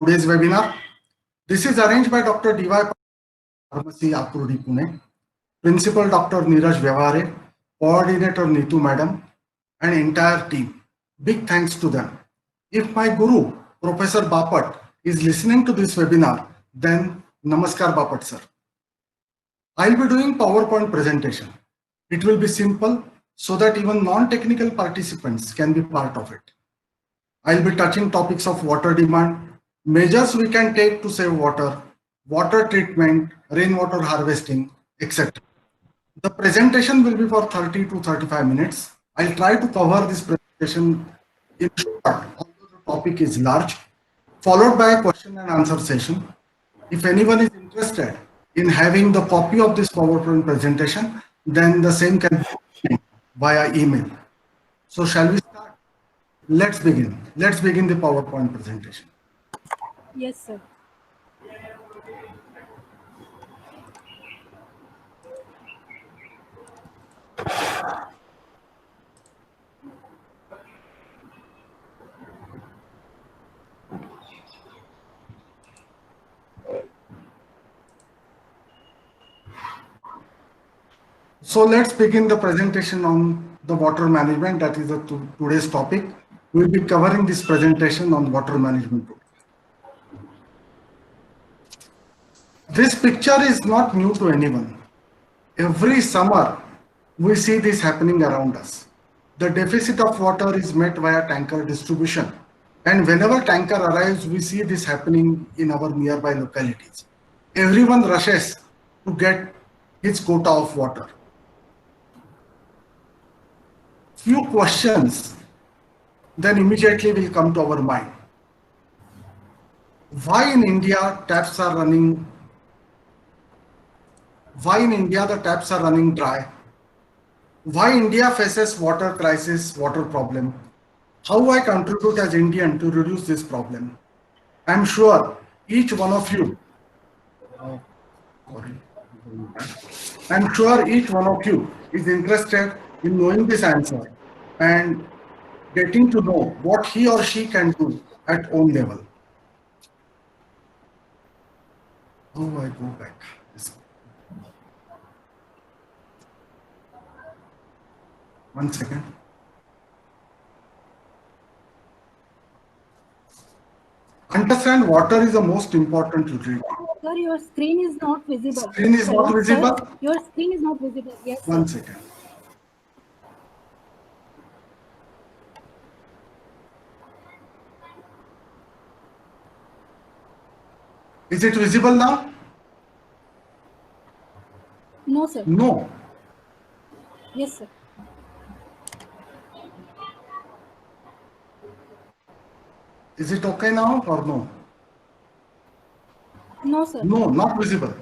today's webinar. This is arranged by Dr. D.Y. Pharmacy, Akurdi, Pune, Principal Dr. Neeraj Vyavare, Coordinator Neetu Madam, and entire team. Big thanks to them. If my guru, Professor Bapat, is listening to this webinar, then Namaskar Bapat sir. I'll be doing PowerPoint presentation. It will be simple so that even non-technical participants can be part of it. I'll be touching topics of water demand, measures we can take to save water, water treatment, rainwater harvesting, etc. The presentation will be for 30 to 35 minutes. I'll try to cover this presentation in short, although the topic is large, followed by a question and answer session. If anyone is interested in having the copy of this PowerPoint presentation, then the same can be via email. So shall we start? Let's begin. Let's begin the PowerPoint presentation. Yes, sir. So let's begin the presentation on the water management. That is today's topic. We'll be covering this presentation on water management. This picture is not new to anyone. Every summer, we see this happening around us. The deficit of water is met via tanker distribution. And whenever tanker arrives, we see this happening in our nearby localities. Everyone rushes to get its quota of water. Few questions then immediately will come to our mind. Why in India taps are running? Why in India the taps are running dry? Why India faces water crisis, water problem? How I contribute as Indian to reduce this problem? I'm sure each one of you, I'm sure each one of you is interested in knowing this answer and getting to know what he or she can do at own level. Oh, I go back. One second. Understand water is the most important utility. Sir, your screen is not visible. Screen is not visible? Sir, your screen is not visible. Yes, sir. One second. Is it visible now? No, sir. No. Yes, sir. Is it okay now or no? No, sir. No, not visible.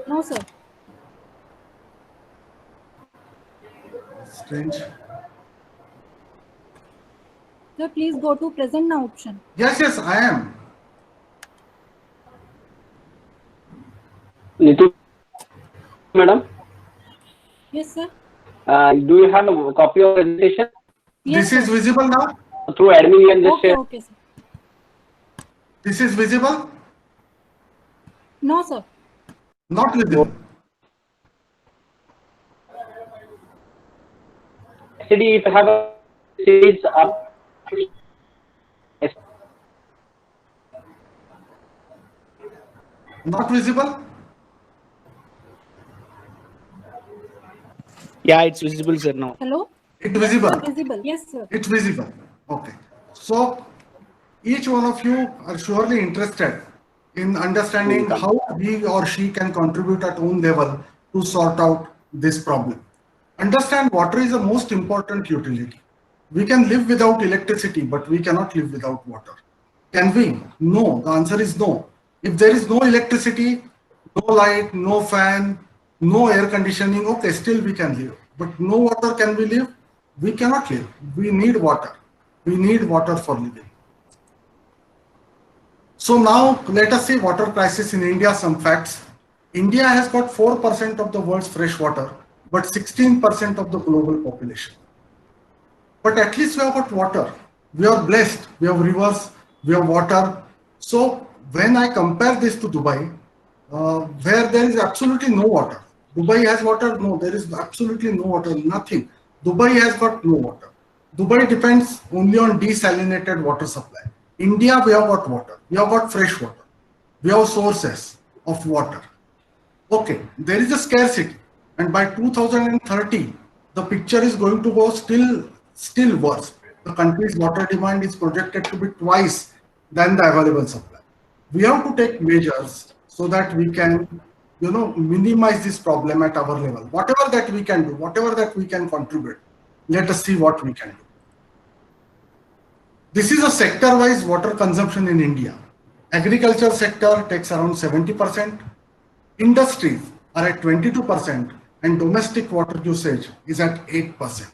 No, sir. Strange. Sir, please go to present now option. Yes, yes, I am. Neetu, madam, Yes, sir. do you have a copy of presentation? Yes, This is sir. visible now? Through admin, you can just Okay, share. okay, sir. This is visible? No, sir. Not visible. Actually, if you have a series up, yes. Not visible? Yeah, it's visible, sir, now. Hello? It's visible. Sir, visible. Yes, sir. It's visible. Okay. So each one of you are surely interested in understanding how he or she can contribute at own level to sort out this problem. Understand water is the most important utility. We can live without electricity, but we cannot live without water. Can we? No. The answer is no. If there is no electricity, no light, no fan, no air conditioning, okay, still we can live. But no water, can we live? We cannot live. We need water. We need water for living. So now let us see water crisis in India, some facts. India has got 4% of the world's fresh water, but 16% of the global population. But at least we have got water. We are blessed. We have rivers, we have water. So when I compare this to Dubai, where there is absolutely no water. Dubai has water? No, there is absolutely no water, nothing. Dubai has got no water. Dubai depends only on desalinated water supply. India, we have got water. We have got fresh water. We have sources of water. Okay, there is a scarcity. And by 2030, the picture is going to go still worse. The country's water demand is projected to be twice than the available supply. We have to take measures so that we can, minimize this problem at our level. Whatever that we can do, whatever that we can contribute, let us see what we can do. This is a sector-wise water consumption in India. Agriculture sector takes around 70%. Industries are at 22%, and domestic water usage is at 8%.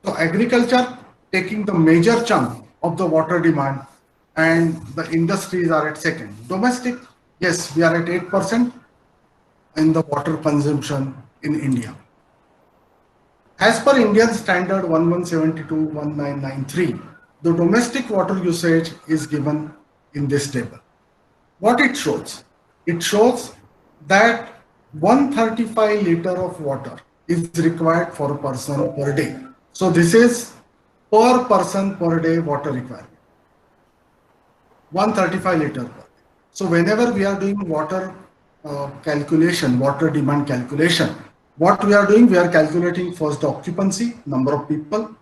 So agriculture taking the major chunk of the water demand, and the industries are at second. Domestic, yes, we are at 8% in the water consumption in India. As per Indian standard 1172-1993, the domestic water usage is given in this table. What it shows? It shows that 135 liter of water is required for a person per day. So this is per person per day water requirement. 135 liter per day. So whenever we are doing water calculation, water demand calculation, what we are doing, we are calculating first the occupancy, number of people.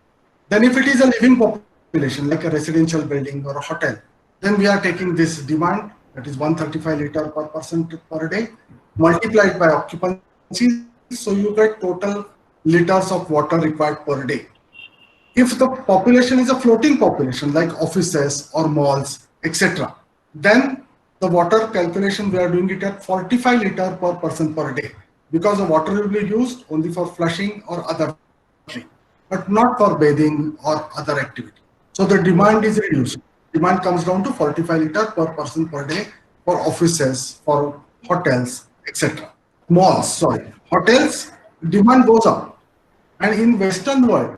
Then if it is a living population, like a residential building or a hotel, then we are taking this demand, that is 135 liter per person per day, multiplied by occupancy. So you get total liters of water required per day. If the population is a floating population, like offices or malls, etc., then the water calculation, we are doing it at 45 liter per person per day, because the water will be used only for flushing or other thing, but not for bathing or other activity. So the demand is reduced. Demand comes down to 45 liter per person per day for offices, for hotels, etc. Malls, sorry. Hotels, demand goes up. And in Western world,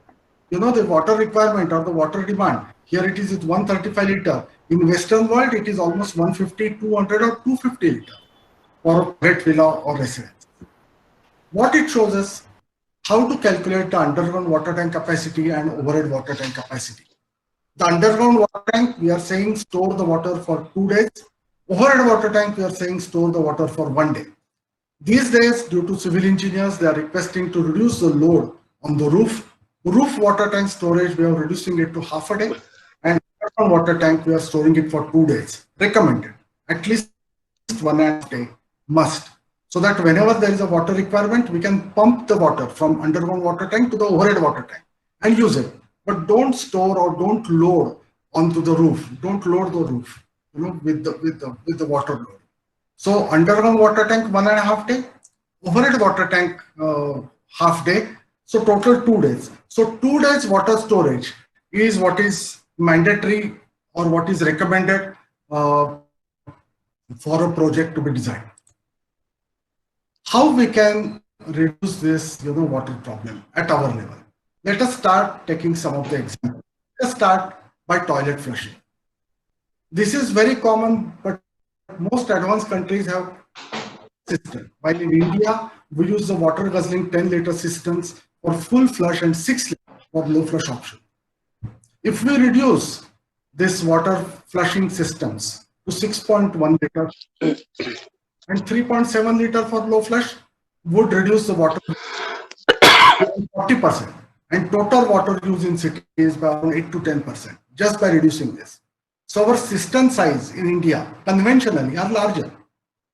the water requirement or the water demand, here it is 135 liter. In Western world, it is almost 150, 200 or 250 liter for a private villa or residence. What it shows us, how to calculate the underground water tank capacity and overhead water tank capacity. The underground water tank, we are saying store the water for 2 days. Overhead water tank, we are saying store the water for 1 day. These days, due to civil engineers, they are requesting to reduce the load on the roof. Roof water tank storage, we are reducing it to half a day. And underground water tank, we are storing it for 2 days. Recommended. At least 1.5 day must. So that whenever there is a water requirement, we can pump the water from underground water tank to the overhead water tank and use it. But don't store or don't load onto the roof. Don't load the roof, with the water load. So underground water tank 1.5 day, overhead water tank half day. So total 2 days. So 2 days water storage is what is mandatory or what is recommended for a project to be designed. How we can reduce this, water problem at our level? Let us start taking some of the examples. Let's start by toilet flushing. This is very common, but most advanced countries have system. While in India, we use the water guzzling 10 liter systems for full flush and 6 liter for low flush option. If we reduce this water flushing systems to 6.1 liter and 3.7 liter for low flush, would reduce the water 40%. And total water use in cities by around 8 to 10%, just by reducing this. So our system size in India conventionally are larger.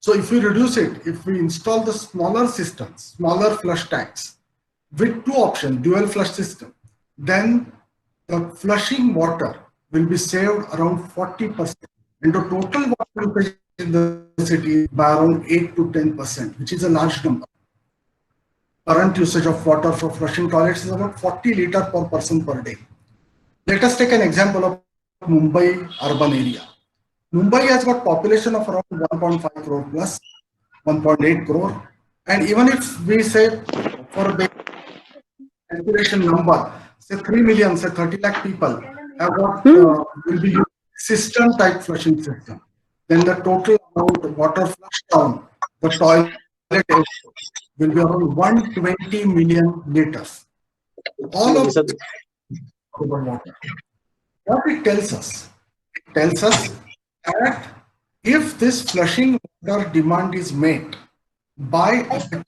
So if we reduce it, if we install the smaller systems, smaller flush tanks with 2 options, dual flush system, then the flushing water will be saved around 40%. And the total water usage in the city by around 8 to 10%, which is a large number. Current usage of water for flushing toilets is about 40 liter per person per day. Let us take an example of Mumbai urban area. Mumbai has got population of around 1.5 crore plus, 1.8 crore. And even if we say for a calculation number, say 3 million, say 30 lakh people have got, will be using cistern type flushing system, then the total amount of water flushed down the toilet area will be around 120 million liters. All of potable water. What it tells us? It tells us that if this flushing water demand is met by water,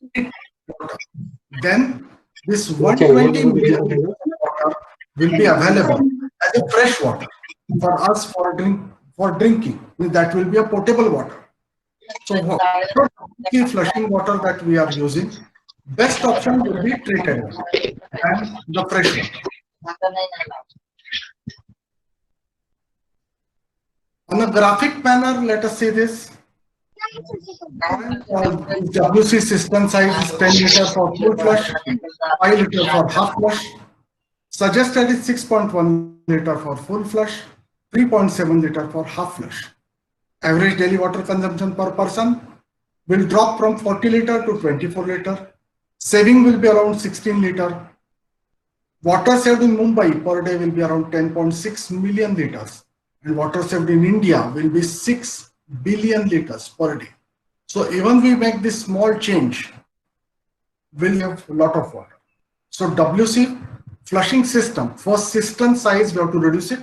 then this 120 million liters of water will be available as a fresh water for us for drinking. That will be a potable water. So the flushing water that we are using, best option will be treated water and the fresh water. On a graphic manner, let us see this. WC system size is 10 liter for full flush, 5 liter for half flush. Suggested is 6.1 liter for full flush, 3.7 liter for half flush. Average daily water consumption per person will drop from 40 liter to 24 liter. Saving will be around 16 liter. Water saved in Mumbai per day will be around 10.6 million liters. And water saved in India will be 6 billion liters per day. So even we make this small change, we'll have a lot of water. So WC flushing system, first cistern size, we have to reduce it.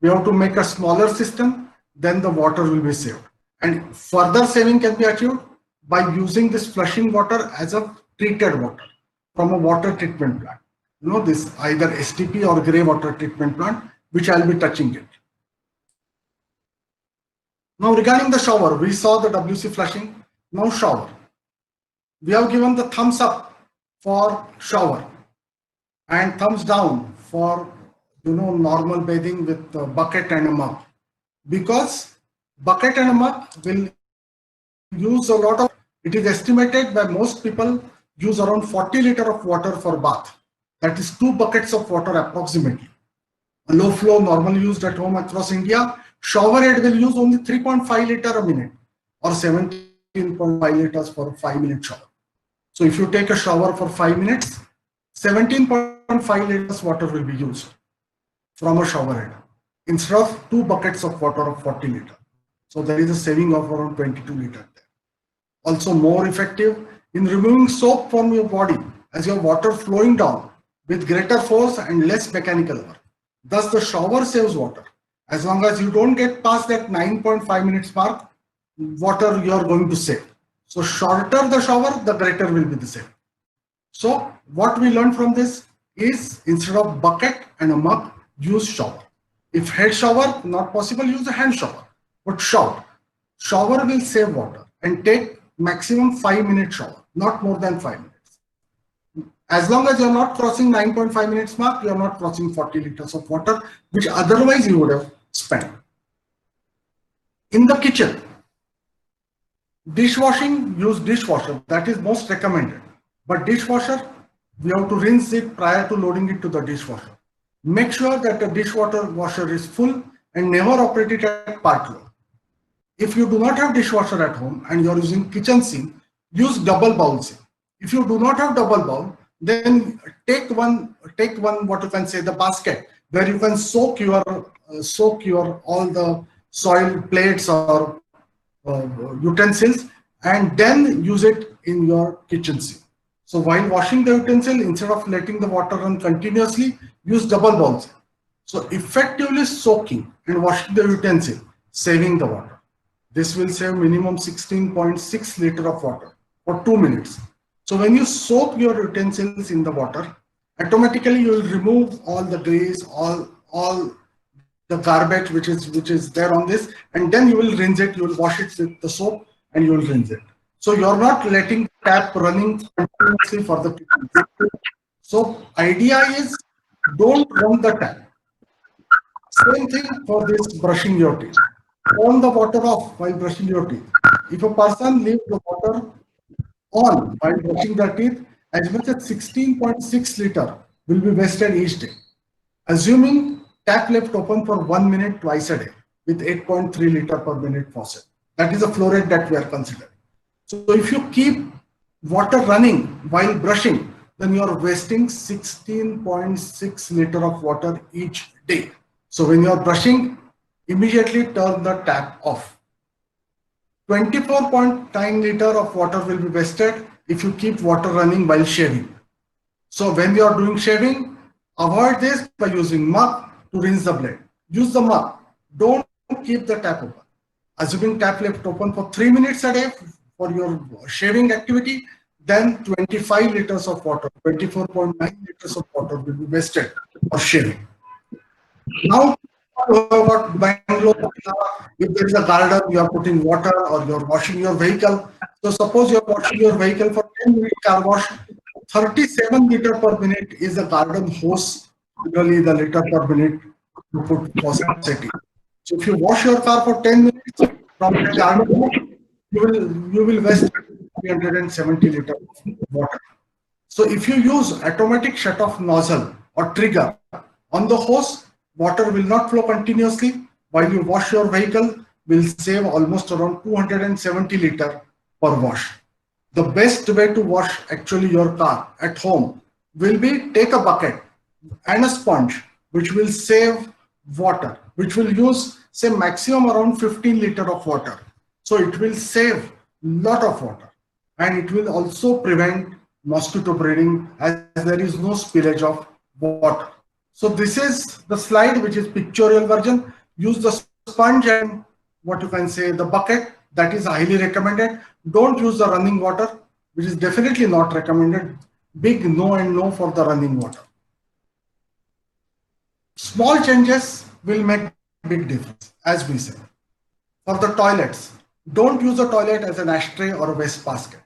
We have to make a smaller system, then the water will be saved. And further saving can be achieved by using this flushing water as a treated water from a water treatment plant. You know, this either STP or grey water treatment plant, which I'll be touching it. Now regarding the shower, we saw the WC flushing. Now shower. We have given the thumbs up for shower and thumbs down for normal bathing with a bucket and a mug, because bucket and a mug will use a lot of, it is estimated by most people use around 40 liter of water for bath. That is 2 buckets of water approximately. A low flow normally used at home across India, shower head will use only 3.5 liter a minute or 17.5 liters for a 5-minute shower. So if you take a shower for 5 minutes, 17.5 liters water will be used from a shower head instead of 2 buckets of water of 40 liter. So there is a saving of around 22 liter there. Also more effective in removing soap from your body as your water flowing down with greater force and less mechanical work. Thus the shower saves water. As long as you don't get past that 9.5 minutes mark, water you are going to save. So shorter the shower, the greater will be the save. So what we learned from this is instead of bucket and a mug, use shower. If head shower not possible, use a hand shower. But shower will save water and take maximum 5-minute shower, not more than 5 minutes. As long as you are not crossing 9.5 minutes mark, you are not crossing 40 liters of water, which otherwise you would have spent. In the kitchen, dishwashing, use dishwasher. That is most recommended. But dishwasher, we have to rinse it prior to loading it to the dishwasher. Make sure that the dishwasher is full and never operate it at part load. If you do not have dishwasher at home and you are using kitchen sink, use double bowl sink. If you do not have double bowl, then take one what you can say the basket where you can soak your all the soil plates or utensils and then use it in your kitchen sink. So while washing the utensil, instead of letting the water run continuously, use double bowl sink. So effectively soaking and washing the utensil, saving the water. This will save minimum 16.6 liter of water for 2 minutes. So when you soak your utensils in the water, automatically you will remove all the grease, all the garbage which is there on this, and then you will rinse it. You will wash it with the soap and you will rinse it. So you are not letting tap running continuously for the kitchen. So idea is don't run the tap. Same thing for this brushing your teeth. Turn the water off while brushing your teeth. If a person leaves the water on while brushing their teeth, as much as 16.6 liter will be wasted each day. Assuming tap left open for 1 minute twice a day with 8.3 liter per minute faucet. That is a flow rate that we are considering. So if you keep water running while brushing, then you are wasting 16.6 liter of water each day. So when you are brushing, immediately turn the tap off. 24.9 liter of water will be wasted if you keep water running while shaving. So when you are doing shaving, avoid this by using mug to rinse the blade. Use the mug. Don't keep the tap open. Assuming tap left open for 3 minutes a day for your shaving activity, then 25 liters of water, 24.9 liters of water will be wasted for shaving. Now, about Bangalore, if there is a garden, you are putting water or you are washing your vehicle. So suppose you are washing your vehicle for 10-minute car wash, 37 liter per minute is the garden hose, really the liter per minute to put faucet in. So if you wash your car for 10 minutes from the garden hose, you will waste 370 liter of water. So if you use automatic shut off nozzle or trigger on the hose, water will not flow continuously. While you wash your vehicle, will save almost around 270 liter per wash. The best way to wash actually your car at home will be take a bucket and a sponge, which will save water, which will use say maximum around 15 liter of water. So it will save lot of water, and it will also prevent mosquito breeding as there is no spillage of water. So this is the slide, which is pictorial version. Use the sponge and what you can say the bucket. That is highly recommended. Don't use the running water, which is definitely not recommended. Big no and no for the running water. Small changes will make big difference, as we said. For the toilets, don't use the toilet as an ashtray or a waste basket.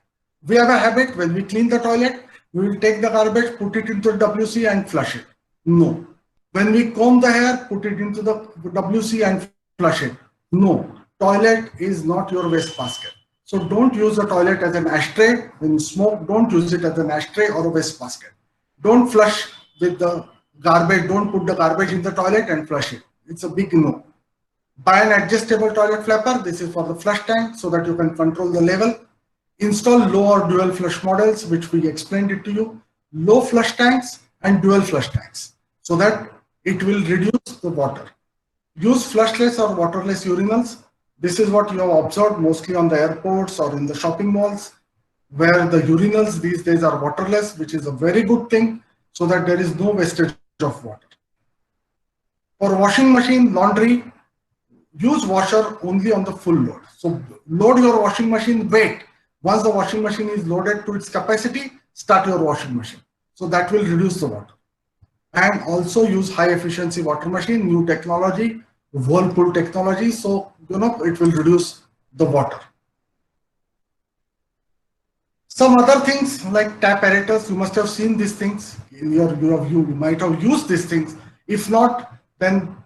We have a habit when we clean the toilet, we will take the garbage, put it into the WC and flush it. No. When we comb the hair, put it into the WC and flush it. No. Toilet is not your waste basket. So don't use the toilet as an ashtray. When you smoke, don't use it as an ashtray or a waste basket. Don't flush with the garbage. Don't put the garbage in the toilet and flush it. It's a big no. Buy an adjustable toilet flapper. This is for the flush tank so that you can control the level. Install low or dual flush models, which we explained it to you. Low flush tanks and dual flush tanks so that it will reduce the water. Use flushless or waterless urinals. This is what you have observed mostly on the airports or in the shopping malls, where the urinals these days are waterless, which is a very good thing so that there is no wastage of water. For washing machine, laundry, use washer only on the full load. So load your washing machine, wait. Once the washing machine is loaded to its capacity, start your washing machine. So that will reduce the water. And also use high efficiency water machine, new technology, Whirlpool technology. So, it will reduce the water. Some other things like tap aerators, you must have seen these things. You might have used these things. If not, then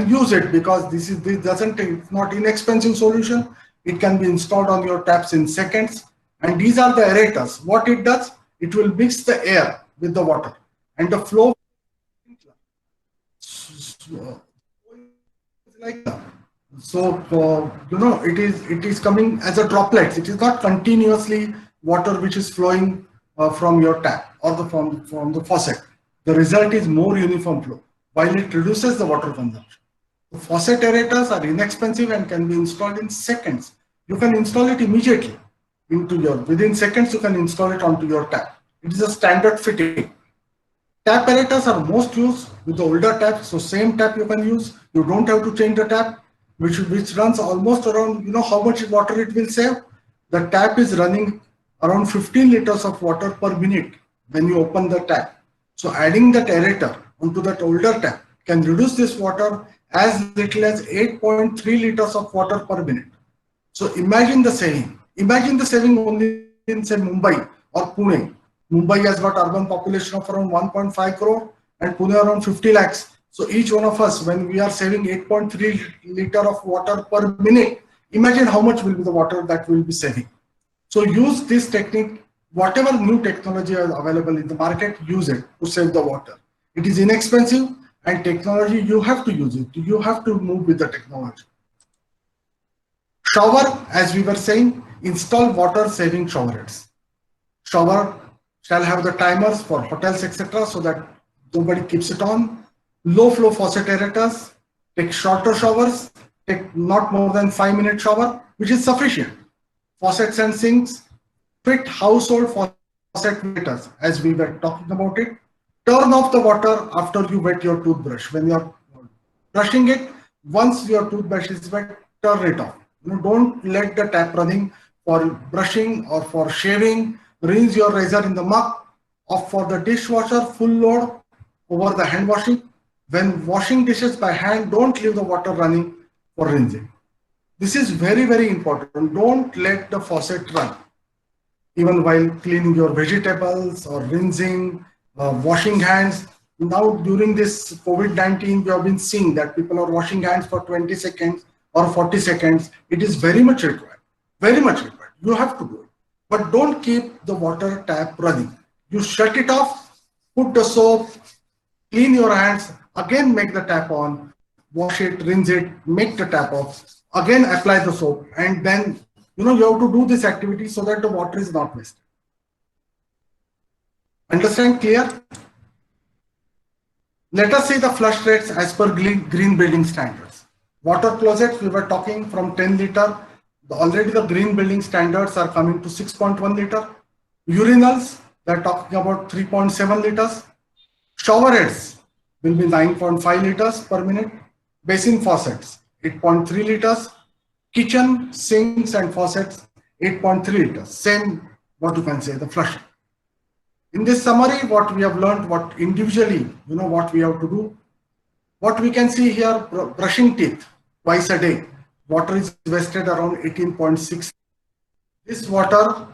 use it, because it's not inexpensive solution. It can be installed on your taps in seconds. And these are the aerators. What it does, it will mix the air with the water and the flow like that. So it is coming as a droplets. It is not continuously water which is flowing from your tap or from the faucet. The result is more uniform flow, while it reduces the water consumption. The faucet aerators are inexpensive and can be installed in seconds. You can install it immediately within seconds you can install it onto your tap. It is a standard fitting. Tap aerators are most used with the older taps, so same tap you can use. You don't have to change the tap, which runs almost around, how much water it will save. The tap is running around 15 liters of water per minute when you open the tap. So adding that aerator onto that older tap can reduce this water as little as 8.3 liters of water per minute. So imagine the saving. Imagine the saving only in say Mumbai or Pune. Mumbai has got urban population of around 1.5 crore and Pune around 50 lakhs. So each one of us, when we are saving 8.3 liter of water per minute, imagine how much will be the water that will be saving. So use this technique. Whatever new technology is available in the market, use it to save the water. It is inexpensive, and technology, you have to use it. You have to move with the technology. Shower, as we were saying, install water saving shower heads. Shower shall have the timers for hotels, etc., so that nobody keeps it on. Low flow faucet aerators, Take shorter showers, take not more than 5-minute shower, which is sufficient. Faucets and sinks, fit household faucet meters, as we were talking about it. Turn off the water after you wet your toothbrush. When you're brushing it, once your toothbrush is wet, turn it off. Don't let the tap running for brushing or for shaving. Rinse your razor in the mug. Off for the dishwasher, full load over the hand washing. When washing dishes by hand, don't leave the water running for rinsing. This is very, very important. Don't let the faucet run. Even while cleaning your vegetables or rinsing, washing hands. Now, during this COVID-19, we have been seeing that people are washing hands for 20 seconds or 40 seconds. It is very much required. Very much required. You have to do it. But don't keep the water tap running. You shut it off, put the soap, clean your hands, again make the tap on, wash it, rinse it, make the tap off, again apply the soap, and then you have to do this activity so that the water is not wasted. Understand? Clear? Let us see the flush rates as per green building standards. Water closets, we were talking from 10 liter. Already the green building standards are coming to 6.1 liter. Urinals, they're talking about 3.7 liters. Shower heads will be 9.5 liters per minute. Basin faucets, 8.3 liters. Kitchen, sinks and faucets, 8.3 liters. Same, what you can say, the flushing. In this summary, what we have learned, what individually, what we have to do. What we can see here, brushing teeth twice a day. Water is wasted around 18.6. This water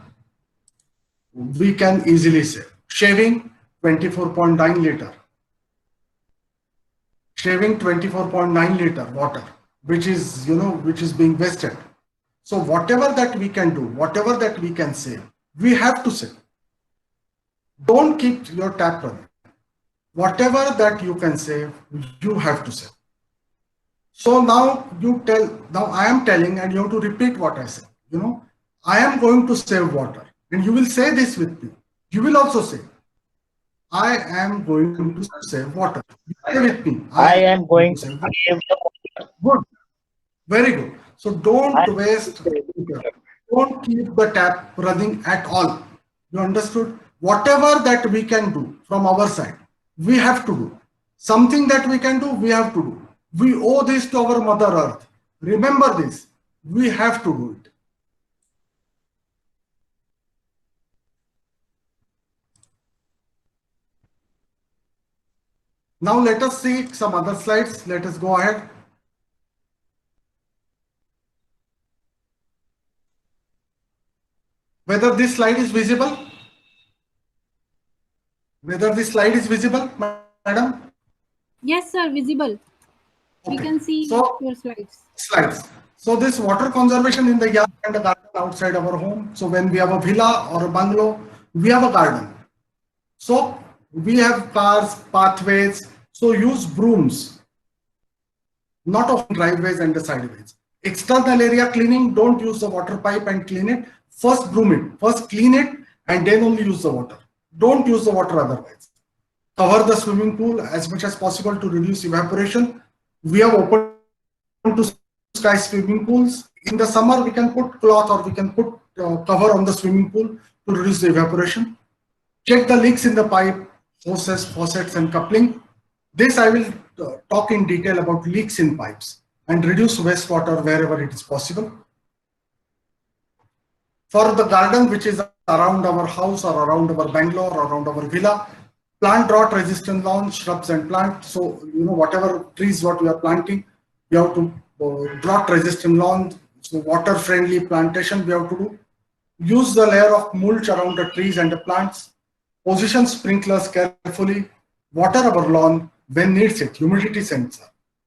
we can easily save. Shaving, 24.9 liter. Shaving, 24.9 liter water, which is, which is being wasted. So whatever that we can do, whatever that we can save, we have to save. Don't keep your tap running. Whatever that you can save, you have to save. So now I am telling, and you have to repeat what I said. I am going to save water. And you will say this with me. You will also say, I am going to save water. Say with me. I am going to save save water. Good. Very good. So don't waste water. Don't keep the tap running at all. You understood? Whatever that we can do from our side, we have to do. Something that we can do, we have to do. We owe this to our Mother Earth. Remember this. We have to do it. Now let us see some other slides. Let us go ahead. Whether this slide is visible? Whether this slide is visible, madam? Yes, sir, visible. We Okay. can see So, your slides. So this water conservation in the yard and the garden outside our home. So when we have a villa or a bungalow, we have a garden. So we have cars, pathways. So use brooms, not of driveways and the sideways. External area cleaning, don't use the water pipe and clean it. First broom it, first clean it, and then only use the water. Don't use the water otherwise. Cover the swimming pool as much as possible to reduce evaporation. We have open to sky swimming pools. In the summer, we can put cloth or we can put cover on the swimming pool to reduce the evaporation. Check the leaks in the pipe, hoses, faucets, and coupling. This I will talk in detail about leaks in pipes and reduce wastewater wherever it is possible. For the garden which is around our house or around our bungalow or around our villa, plant drought resistant lawns, shrubs and plants. So, whatever trees what we are planting, we have to drought resistant lawns, so water friendly plantation we have to do. Use the layer of mulch around the trees and the plants. Position sprinklers carefully. Water our lawn when needs it. Humidity sensor.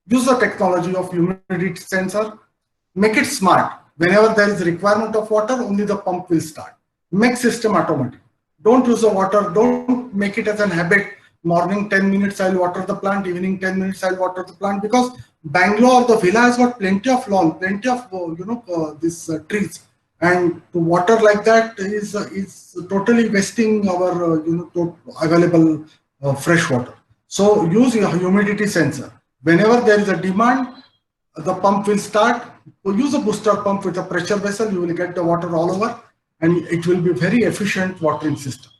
Use the technology of humidity sensor. Make it smart. Whenever there is a requirement of water, only the pump will start. Make system automatic. Don't use the water. Don't make it as an habit. Morning 10 minutes I'll water the plant. Evening 10 minutes I'll water the plant, because Bangalore or the villa has got plenty of lawn, plenty of these trees, and to water like that is totally wasting our available fresh water. So use a humidity sensor. Whenever there is a demand, the pump will start. Use a booster pump with a pressure vessel, you will get the water all over, and it will be very efficient watering system.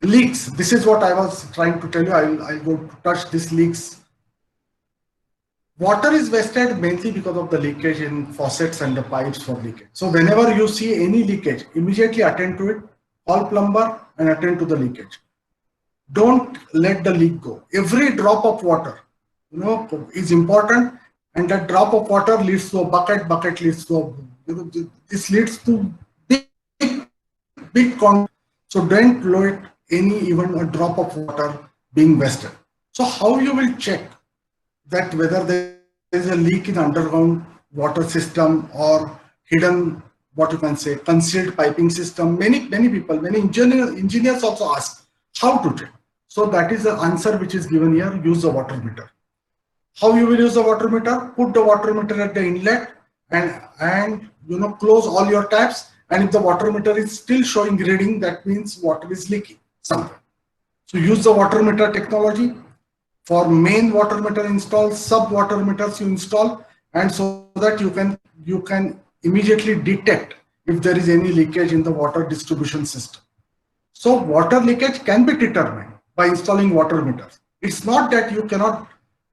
Leaks. This is what I was trying to tell you. I'll go to touch these leaks. Water is wasted mainly because of the leakage in faucets and the pipes for leakage. So whenever you see any leakage, immediately attend to it, call plumber and attend to the leakage. Don't let the leak go. Every drop of water, is important, and that drop of water leads to a bucket. Bucket leads to a, this leads to big con. So don't let even a drop of water being wasted. So how you will check that whether there is a leak in underground water system or hidden, what you can say, concealed piping system? Many people, many engineers also ask how to check. So that is the answer which is given here. Use the water meter. How you will use the water meter? Put the water meter at the inlet and close all your taps. And if the water meter is still showing reading, that means water is leaking somewhere. So use the water meter technology. For main water meter install, sub water meters you install, and so that you can immediately detect if there is any leakage in the water distribution system. So water leakage can be determined by installing water meters. It's not that you cannot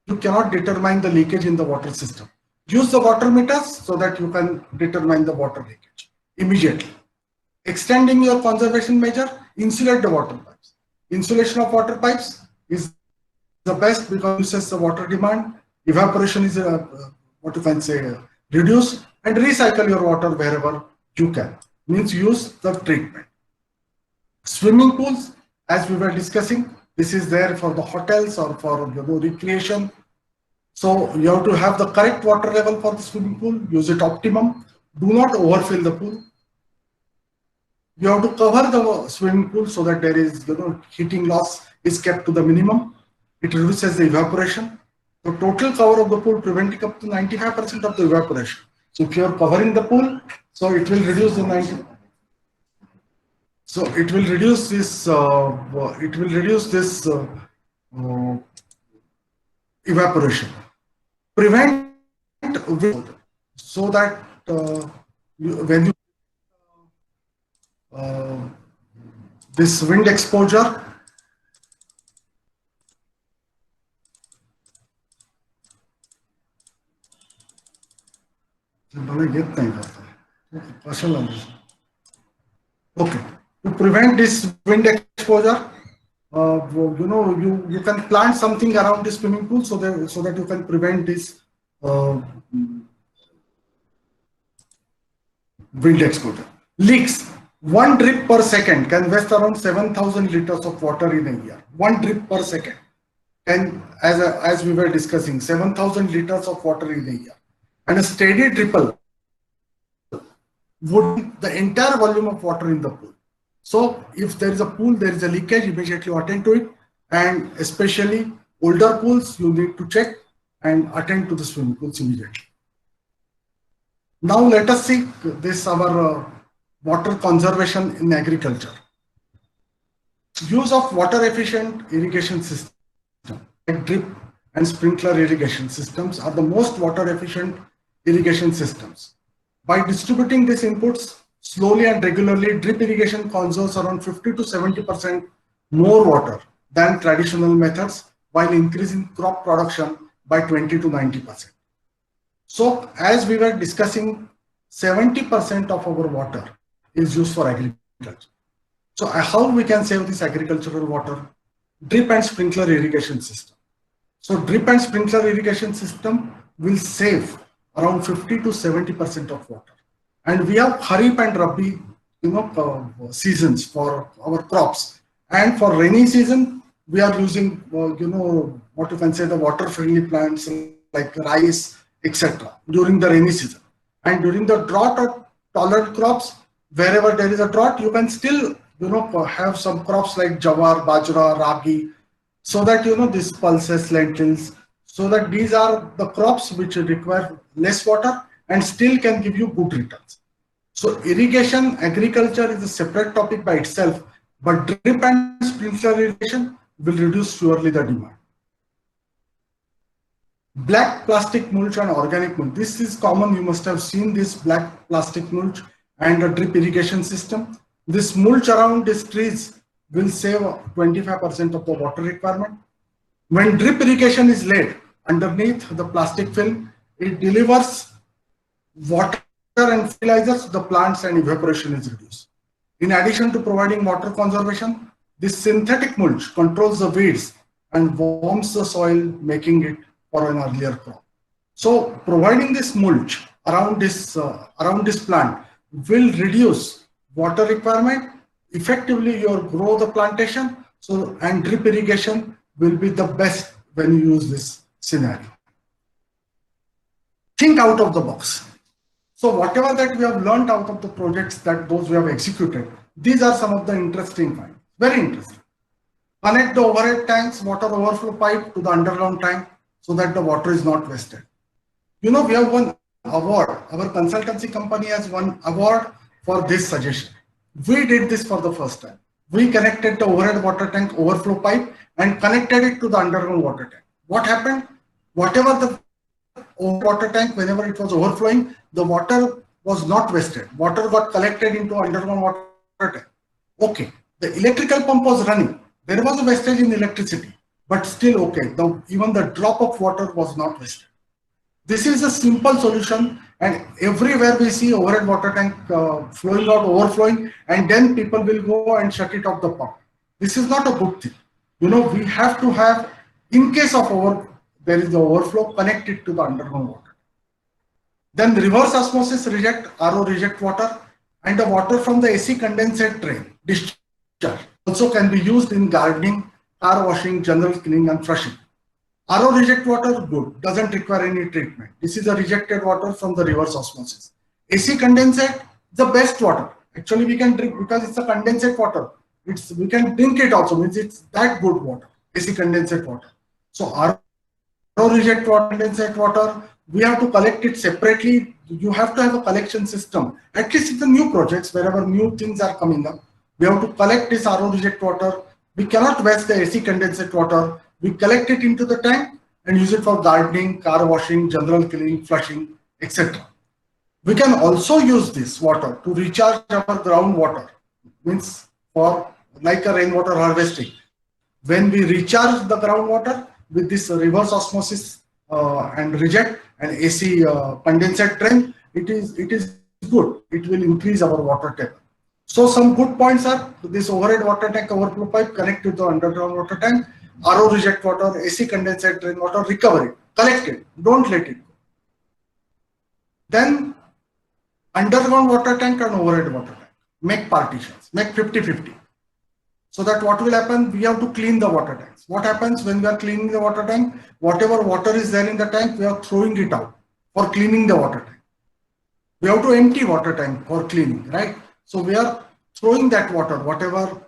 determine the leakage in the water system. Use the water meters so that you can determine the water leakage immediately. Extending your conservation measure, insulate the water pipes. Insulation of water pipes is the best because it reduces the water demand. Evaporation is what you can say reduce, and recycle your water wherever you can. Means use the treatment. Swimming pools, as we were discussing, this is there for the hotels or for recreation. So you have to have the correct water level for the swimming pool. Use it optimum. Do not overfill the pool. You have to cover the swimming pool so that there is heating loss is kept to the minimum. It reduces the evaporation. The total cover of the pool preventing up to 95% of the evaporation. So if you are covering the pool, so it will reduce the 90. So it will reduce this. Evaporation. Prevent wind so that when you this wind exposure. Okay. To prevent this wind exposure, you can plant something around the swimming pool so that you can prevent this wind exposure. Leaks. 1 drip per second can waste around 7,000 liters of water in a year. 1 drip per second, and as we were discussing, 7,000 liters of water in a year, and a steady dripple would the entire volume of water in the pool. So if there is a pool, there is a leakage, immediately attend to it, and especially older pools, you need to check and attend to the swimming pools immediately. Now let us see this our water conservation in agriculture. Use of water efficient irrigation system like drip and sprinkler irrigation systems are the most water efficient irrigation systems. By distributing these inputs slowly and regularly, drip irrigation conserves around 50 to 70% more water than traditional methods, while increasing crop production by 20 to 90%. So as we were discussing, 70% of our water is used for agriculture. So how we can save this agricultural water? Drip and sprinkler irrigation system. So drip and sprinkler irrigation system will save around 50 to 70% of water. And we have Kharif and Rabi, seasons for our crops. And for rainy season, we are using, what you can say, the water-friendly plants like rice, etc. during the rainy season. And during the drought or tolerant crops, wherever there is a drought, you can still, have some crops like jawar, bajra, ragi, so that, these pulses, lentils, so that these are the crops which require less water and still can give you good returns. So irrigation, agriculture is a separate topic by itself, but drip and sprinkler irrigation will reduce surely the demand. Black plastic mulch and organic mulch. This is common. You must have seen this black plastic mulch and a drip irrigation system. This mulch around these trees will save 25% of the water requirement. When drip irrigation is laid underneath the plastic film, it delivers water and fertilizers to the plants and evaporation is reduced. In addition to providing water conservation, this synthetic mulch controls the weeds and warms the soil, making it for an earlier crop. So providing this mulch around this plant will reduce water requirement. Effectively, you grow the plantation. So, and drip irrigation will be the best when you use this scenario. Think out of the box. So whatever that we have learned out of the projects that those we have executed, these are some of the interesting finds. Very interesting. Connect the overhead tanks, water overflow pipe to the underground tank so that the water is not wasted. You know, we have won award. Our consultancy company has won award for this suggestion. We did this for the first time. We connected the overhead water tank overflow pipe and connected it to the underground water tank. What happened? Whatever the water tank, whenever it was overflowing, the water was not wasted. Water got collected into underground water tank. Okay, the electrical pump was running. There was a wastage in electricity, but still okay. Even the drop of water was not wasted. This is a simple solution, and everywhere we see overhead water tank flowing out, overflowing, and then people will go and shut it off the pump. This is not a good thing. You know, we have to have, in case of there is the overflow, connect it to the underground water. Then reverse osmosis reject, RO reject water, and the water from the AC condensate drain discharge also can be used in gardening, car washing, general cleaning and flushing. RO reject water, good, doesn't require any treatment. This is a rejected water from the reverse osmosis. AC condensate, the best water. Actually, we can drink because it's a condensate water. We can drink it also, means it's that good water, AC condensate water. So RO reject water, condensate water, we have to collect it separately. You have to have a collection system. At least in the new projects, wherever new things are coming up, we have to collect this RO reject water. We cannot waste the AC condensate water. We collect it into the tank and use it for gardening, car washing, general cleaning, flushing, etc. We can also use this water to recharge our groundwater, means for like a rainwater harvesting. When we recharge the groundwater with this reverse osmosis and reject and AC condensate drain, it is good. It will increase our water table. So some good points are this overhead water tank overflow pipe connect to the underground water tank, RO reject water, AC condensate drain water, recover it, collect it, don't let it go. Then underground water tank and overhead water tank, make partitions, make 50-50. So that what will happen, we have to clean the water tanks. What happens when we are cleaning the water tank? Whatever water is there in the tank, we are throwing it out for cleaning the water tank. We have to empty water tank for cleaning, right? So we are throwing that water, whatever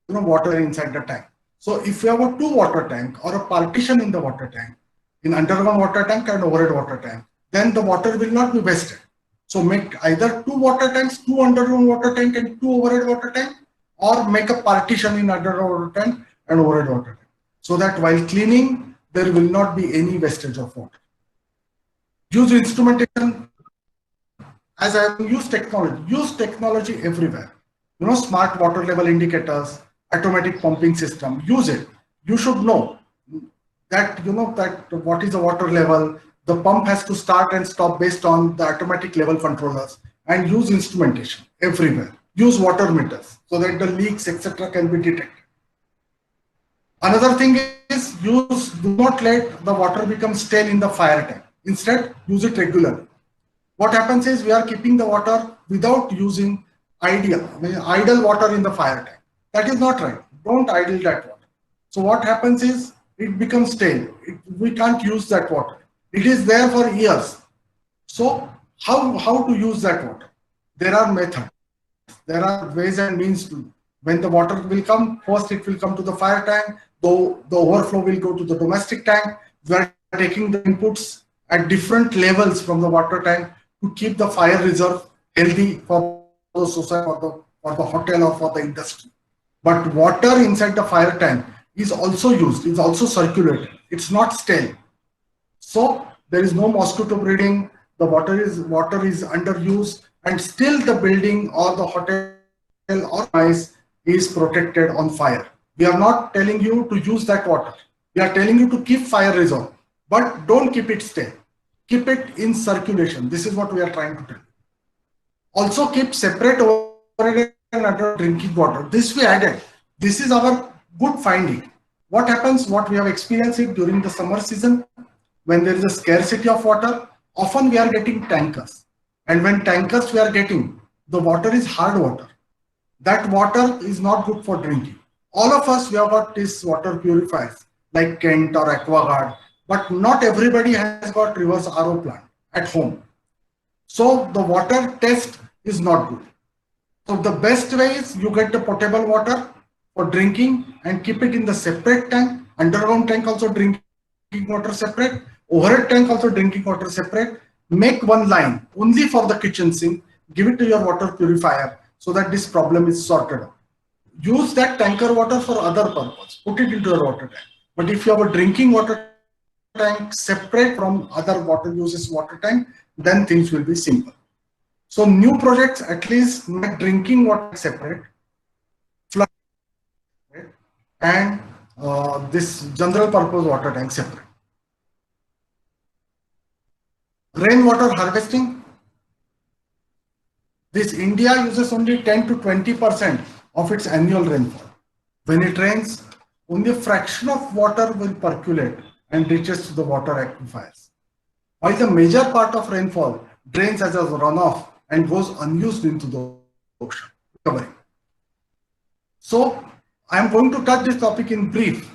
water inside the tank. So if you have a 2 water tank or a partition in the water tank, in underground water tank and overhead water tank, then the water will not be wasted. So make either 2 water tanks, 2 underground water tank and 2 overhead water tank, or make a partition in underground water tank and overhead water tank, so that while cleaning, there will not be any wastage of water. Use instrumentation. As I have used technology, use technology everywhere. You know, smart water level indicators, automatic pumping system, use it. You should know that, that what is the water level, the pump has to start and stop based on the automatic level controllers, and use instrumentation everywhere. Use water meters so that the leaks, etc. can be detected. Another thing is do not let the water become stale in the fire tank. Instead, use it regularly. What happens is we are keeping the water without using idle water in the fire tank. That is not right. Don't idle that water. So what happens is it becomes stale. We can't use that water. It is there for years. So how to use that water? There are methods. There are ways and means to. When the water will come, first it will come to the fire tank. The overflow will go to the domestic tank. We are taking the inputs at different levels from the water tank to keep the fire reserve healthy for the society, for the hotel or for the industry. But water inside the fire tank is also used, is also circulated. It's not stale. So there is no mosquito breeding, the water is underused, and still the building or the hotel or ice is protected on fire. We are not telling you to use that water. We are telling you to keep fire reserve, but don't keep it stale. Keep it in circulation. This is what we are trying to tell you. Also keep separate overhead and under drinking water. This we added. This is our good finding. What happens, what we have experienced it during the summer season, when there is a scarcity of water, often we are getting tankers. And when tankers we are getting, the water is hard water. That water is not good for drinking. All of us, we have got these water purifiers like Kent or AquaGuard, but not everybody has got reverse RO plant at home. So the water test is not good. So the best way is you get the potable water for drinking and keep it in the separate tank. Underground tank also drinking water separate. Overhead tank also drinking water separate. Make one line only for the kitchen sink. Give it to your water purifier so that this problem is sorted out. Use that tanker water for other purpose. Put it into your water tank. But if you have a drinking water tank separate from other water uses water tank, then things will be simple. So new projects at least make drinking water separate, flush separate, and this general purpose water tank separate. Rainwater harvesting. This India uses only 10 to 20% of its annual rainfall. When it rains, only a fraction of water will percolate and reaches to the water aquifers. While the major part of rainfall drains as a runoff and goes unused into the ocean. So I am going to touch this topic in brief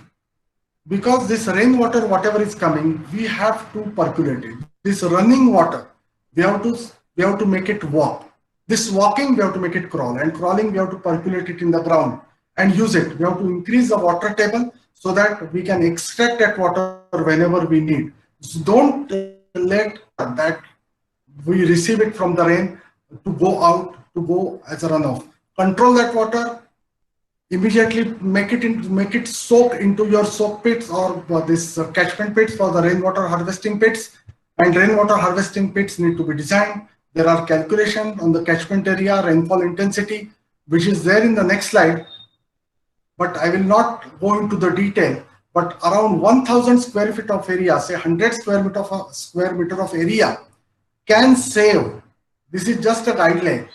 because this rainwater, whatever is coming, we have to percolate it. This running water, we have to make it walk. This walking, we have to make it crawl, and crawling, we have to percolate it in the ground and use it. We have to increase the water table so that we can extract that water whenever we need. So don't let that we receive it from the rain to go out, to go as a runoff. Control that water. Immediately make it soak into your soak pits or this catchment pits for the rainwater harvesting pits. And rainwater harvesting pits need to be designed. There are calculations on the catchment area, rainfall intensity, which is there in the next slide. But I will not go into the detail. But around 1,000 square feet of area, say 100 square meter of area, can save. This is just a guideline.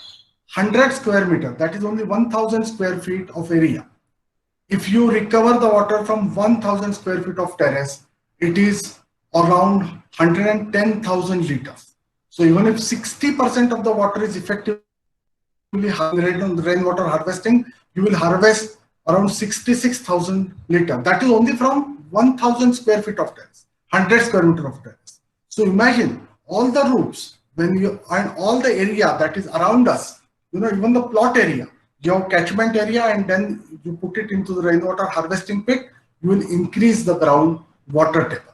100 square meter, that is only 1,000 square feet of area. If you recover the water from 1,000 square feet of terrace, it is around 110,000 liters. So even if 60% of the water is effectively rainwater harvesting, you will harvest around 66,000 liters. That is only from 1,000 square feet of terrace, 100 square meter of terrace. So imagine all the roofs and all the area that is around us, even the plot area, your catchment area, and then you put it into the rainwater harvesting pit, you will increase the ground water table.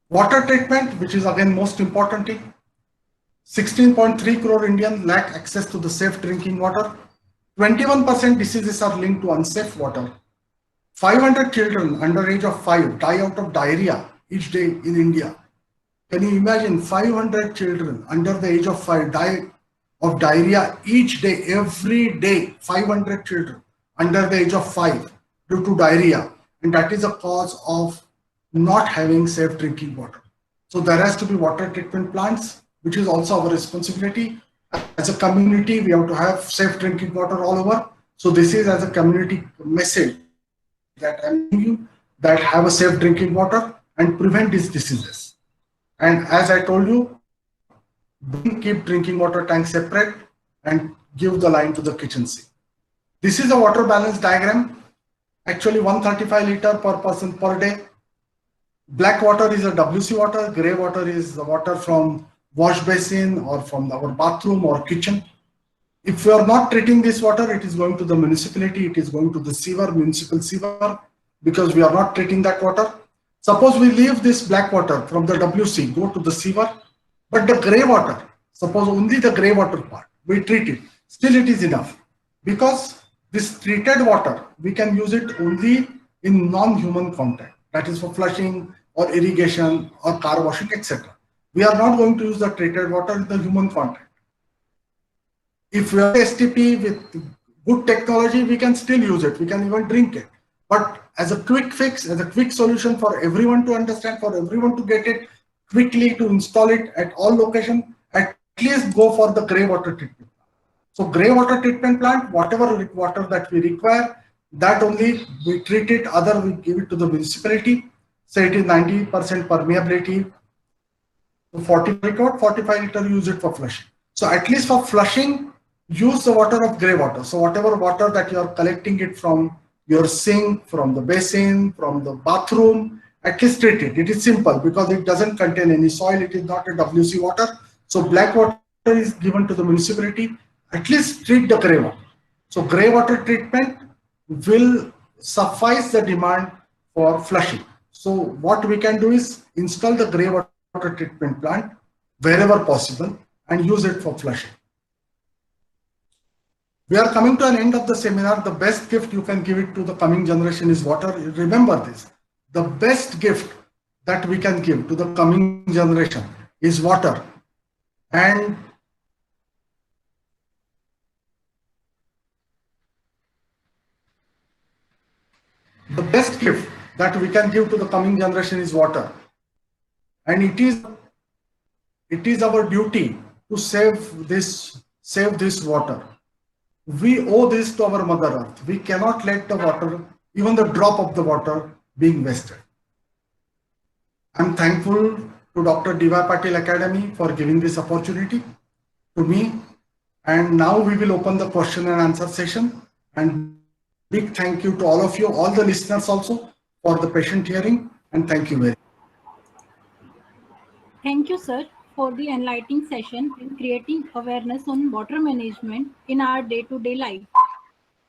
Water treatment, which is again most important thing. 16.3 crore Indians lack access to the safe drinking water. 21% diseases are linked to unsafe water. 500 children under age of 5 die out of diarrhea each day in India. Can you imagine 500 children under the age of 5 die of diarrhea each day, every day, 500 children under the age of 5 due to diarrhea. And that is a cause of not having safe drinking water. So there has to be water treatment plants, which is also our responsibility. As a community, we have to have safe drinking water all over. So this is as a community message that I'm giving you, that have a safe drinking water and prevent these diseases. And as I told you, keep drinking water tank separate and give the line to the kitchen sink. This is a water balance diagram. Actually 135 liter per person per day. Black water is a WC water, gray water is the water from wash basin or from our bathroom or kitchen. If we are not treating this water, it is going to the municipality, it is going to the sewer, municipal sewer, because we are not treating that water. Suppose we leave this black water from the WC, go to the sewer, but the gray water, suppose only the gray water part, we treat it, still it is enough. Because This treated water, we can use it only in non-human contact. That is for flushing or irrigation or car washing, etc. We are not going to use the treated water in the human contact. If we have STP with good technology, we can still use it. We can even drink it. But as a quick fix, as a quick solution for everyone to understand, for everyone to get it quickly, to install it at all locations, at least go for the grey water treatment. So grey water treatment plant, whatever water that we require, that only we treat it, other we give it to the municipality. Say it is 90% permeability, 40 record, 45 liter, use it for flushing. So at least for flushing, use the water of grey water. So whatever water that you are collecting it from your sink, from the basin, from the bathroom, at least treat it. It is simple because it doesn't contain any soil. It is not a WC water. So black water is given to the municipality. At least treat the grey water. So grey water treatment will suffice the demand for flushing. So what we can do is install the grey water treatment plant wherever possible and use it for flushing. We are coming to an end of the seminar. The best gift you can give it to the coming generation is water. Remember this, the best gift that we can give to the coming generation is water. And the best gift that we can give to the coming generation is water. And it is our duty to save this water. We owe this to our Mother Earth. We cannot let the water, even the drop of the water, being wasted. I'm thankful to Dr. D.Y. Patil Academy for giving this opportunity to me. And now we will open the question and answer session. And big thank you to all of you, all the listeners also, for the patient hearing. And thank you very much. Thank you, sir, for the enlightening session in creating awareness on water management in our day-to-day life.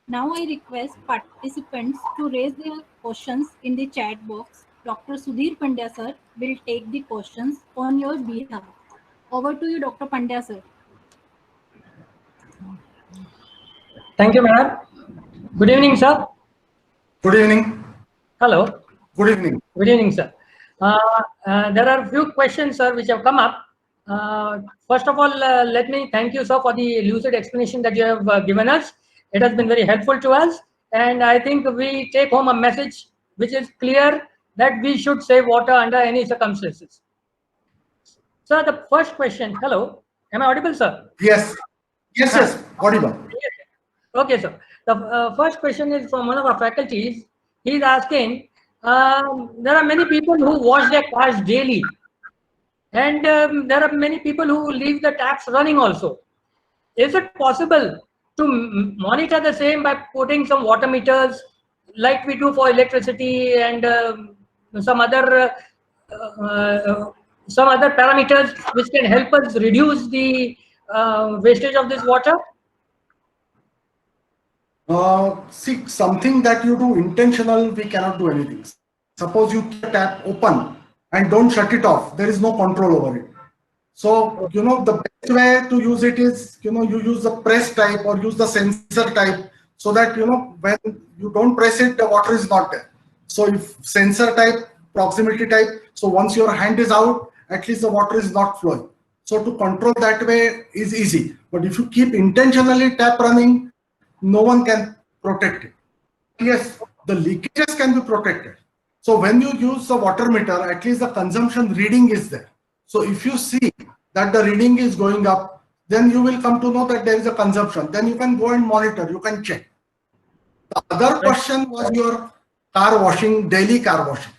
Now I request participants to raise their questions in the chat box. Dr. Sudhir Pandya, sir, will take the questions on your behalf. Over to you, Dr. Pandya, sir. Thank you, madam. Good evening, sir. Good evening. Hello. Good evening. Good evening, sir. There are a few questions, sir, which have come up. First of all, let me thank you, sir, for the lucid explanation that you have given us. It has been very helpful to us. And I think we take home a message which is clear that we should save water under any circumstances. Sir, the first question, hello, am I audible, sir? Yes. Yes, audible. Okay, sir. The first question is from one of our faculties. He is asking, there are many people who wash their cars daily. And there are many people who leave the taps running also. Is it possible to monitor the same by putting some water meters like we do for electricity and some other parameters which can help us reduce the wastage of this water? See, something that you do intentional, we cannot do anything. Suppose you keep the tap open and don't shut it off, there is no control over it. So, the best way to use it is, you use the press type or use the sensor type so that, when you don't press it, the water is not there. So if sensor type, proximity type, so once your hand is out, at least the water is not flowing. So to control that way is easy. But if you keep intentionally tap running, no one can protect it. Yes, the leakages can be protected. So when you use the water meter, at least the consumption reading is there. So if you see that the reading is going up, then you will come to know that there is a consumption. Then you can go and monitor, you can check. The other question was your car washing, daily car washing.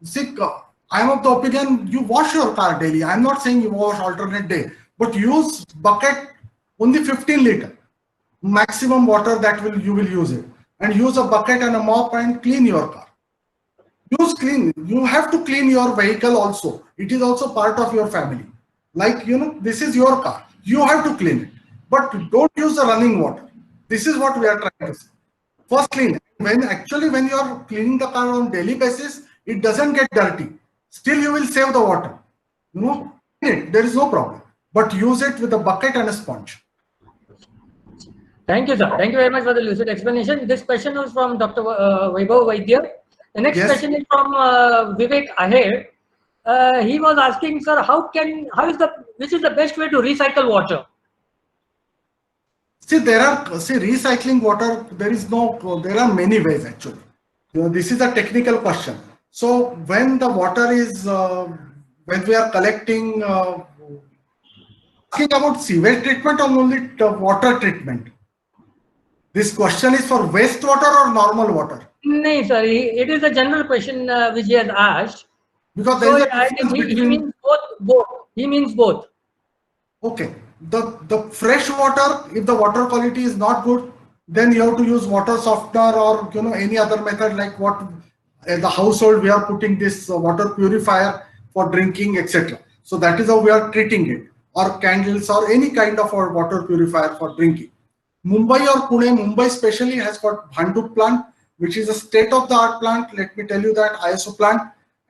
See, I am of the opinion you wash your car daily. I am not saying you wash alternate day, but use bucket only 15 liter. Maximum water that you will use it, and use a bucket and a mop and clean your car. You have to clean your vehicle also. It is also part of your family. Like, this is your car. You have to clean it, but don't use the running water. This is what we are trying to say. First clean it. When you are cleaning the car on daily basis, it doesn't get dirty. Still you will save the water. There is no problem, but use it with a bucket and a sponge. Thank you, sir. Thank you very much for the lucid explanation. This question was from Dr. Vaibhav Vaidya. The next Yes. question is from Vivek Aher. He was asking, sir, which is the best way to recycle water? See, recycling water, there are many ways actually. This is a technical question. So when the water is, when we are collecting, asking about sewage treatment or only water treatment? This question is for wastewater or normal water? No, sir. It is a general question which he has asked. Because So there is a I difference think he between. means both. He means both. Okay, the fresh water, if the water quality is not good, then you have to use water softener or any other method like what the household we are putting this water purifier for drinking, etc. So that is how we are treating it, or candles or any kind of a water purifier for drinking. Mumbai or Pune, Mumbai especially has got Bhandup plant, which is a state-of-the-art plant. Let me tell you that ISO plant,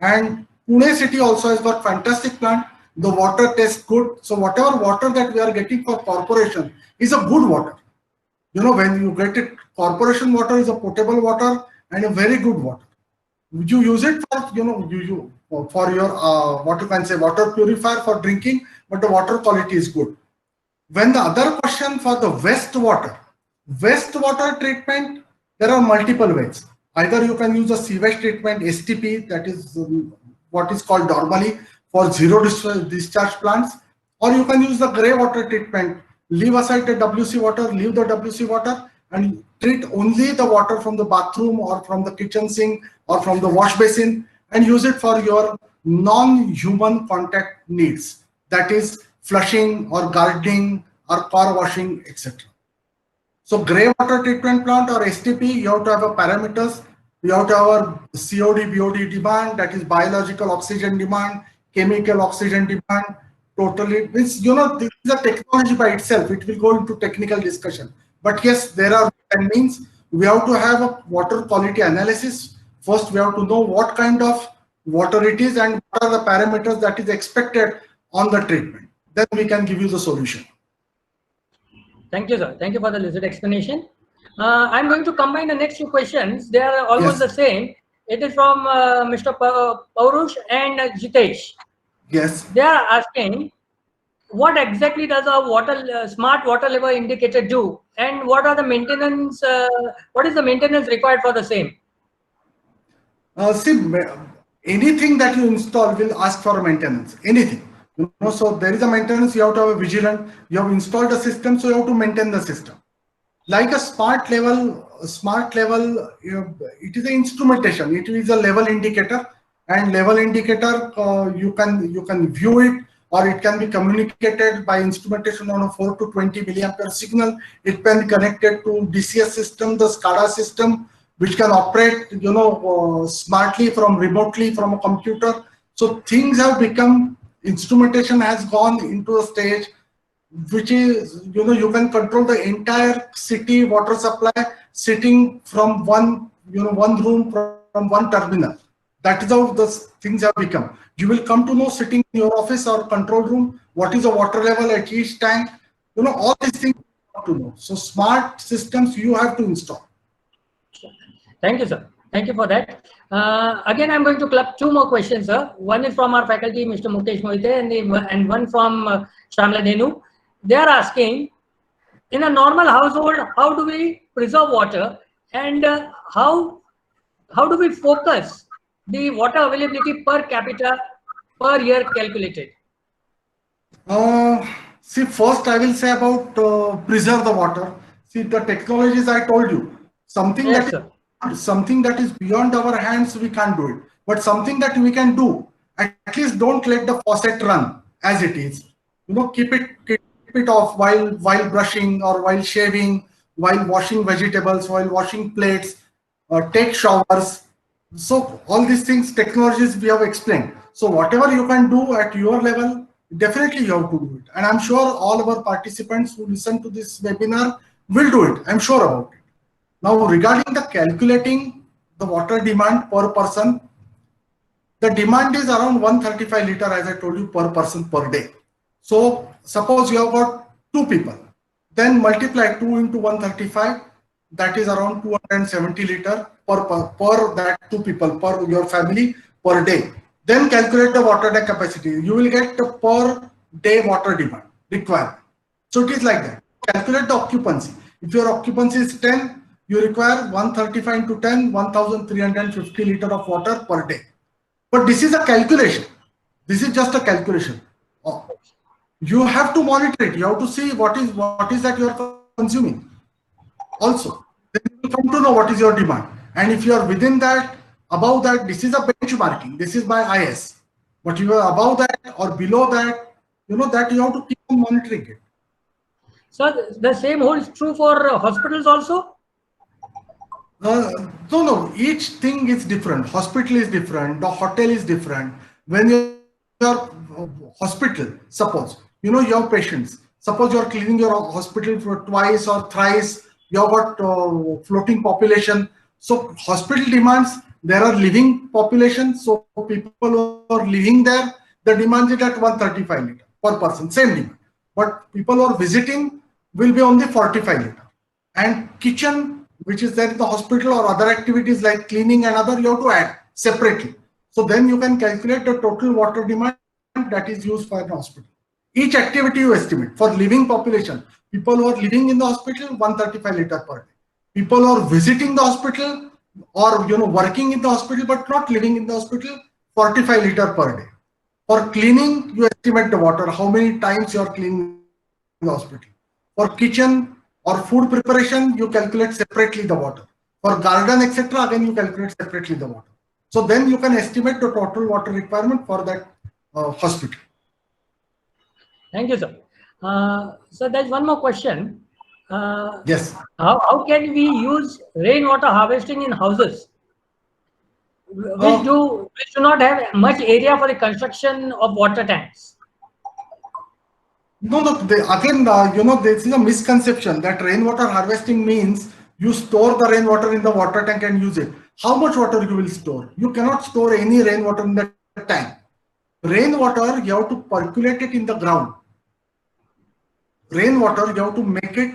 and Pune city also has got fantastic plant. The water tastes good. So whatever water that we are getting for corporation is a good water. When you get it, corporation water is a potable water and a very good water. You use it for, for your, what you can say, water purifier for drinking, but the water quality is good. When the other question for the wastewater treatment, there are multiple ways. Either you can use a sewage treatment, STP, that is what is called normally for zero discharge plants, or you can use the grey water treatment. Leave aside the WC water, leave the WC water and treat only the water from the bathroom or from the kitchen sink or from the wash basin and use it for your non-human contact needs. That is flushing or gardening or car washing, etc. So grey water treatment plant or STP, you have to have a parameters. You have to have a COD, BOD demand, that is biological oxygen demand, chemical oxygen demand, totally. This is a technology by itself. It will go into technical discussion. But yes, there are means. We have to have a water quality analysis. First, we have to know what kind of water it is and what are the parameters that is expected on the treatment. Then we can give you the solution. Thank you, sir. Thank you for the lucid explanation. I'm going to combine the next two questions. They are almost the same. It is from Mr. Paurush and Jitesh. Yes. They are asking, what exactly does a smart water level indicator do, and what are the maintenance? What is the maintenance required for the same? See, anything that you install will ask for maintenance. Anything. So there is a maintenance. You have to have a vigilant. You have installed a system, so you have to maintain the system. Like a smart level, it is an instrumentation. It is a level indicator, and level indicator you can view it, or it can be communicated by instrumentation on a 4 to 20 milliampere signal. It can be connected to DCS system, the SCADA system, which can operate smartly remotely from a computer. So things have become, instrumentation has gone into a stage which is, you can control the entire city water supply sitting from one room, from one terminal. That is how the things have become. You will come to know, sitting in your office or control room, what is the water level at each tank. All these things you have to know. So smart systems you have to install. Thank you, sir. Thank you for that. Again, I'm going to club two more questions, sir. One is from our faculty, Mr. Mukesh Moite, and one from Shamla Denu. They are asking, in a normal household, how do we preserve water, and how do we focus the water availability per capita per year calculated? See, first I will say about preserve the water. See, the technologies I told you, something that is beyond our hands, we can't do it. But something that we can do, at least don't let the faucet run as it is. Keep it off while brushing or while shaving, while washing vegetables, while washing plates, take showers. So all these things, technologies we have explained. So whatever you can do at your level, definitely you have to do it. And I'm sure all our participants who listen to this webinar will do it. I'm sure about it. Now, regarding the calculating the water demand per person, the demand is around 135 liter, as I told you, per person per day. So suppose you have got 2 people, then multiply 2 into 135, that is around 270 liter per that two people, per your family per day. Then calculate the water tank capacity. You will get the per day water demand requirement. So it is like that. Calculate the occupancy. If your occupancy is 10, you require 135 into 10, 1350 liter of water per day. But this is a calculation. This is just a calculation. You have to monitor it. You have to see what is that you are consuming. Also, then you will come to know what is your demand. And if you are within that, above that, this is a benchmarking. This is by IS. But you are above that or below that, that you have to keep on monitoring it. So the same holds true for hospitals also? No. Each thing is different. Hospital is different. The hotel is different. When you are hospital, suppose, you have patients. Suppose you are cleaning your hospital for twice or thrice. You have got floating population. So hospital demands, there are living population. So people who are living there, the demand is at 135 liter per person, same demand. But people who are visiting will be only 45 liter. And kitchen, which is there in the hospital, or other activities like cleaning and other, you have to add separately. So then you can calculate the total water demand that is used for an hospital. Each activity you estimate. For living population, people who are living in the hospital, 135 liter per day. People who are visiting the hospital or working in the hospital but not living in the hospital, 45 liter per day. For cleaning, you estimate the water, how many times you are cleaning the hospital. For kitchen or food preparation, you calculate separately the water. For garden, etc., again you calculate separately the water. So then you can estimate the total water requirement for that hospital. Thank you, sir. So there's one more question. Yes. How can we use rainwater harvesting in houses which do not have much area for the construction of water tanks? No. Again, this is a misconception that rainwater harvesting means you store the rainwater in the water tank and use it. How much water you will store? You cannot store any rainwater in the tank. Rainwater, you have to percolate it in the ground. Rainwater, you have to make it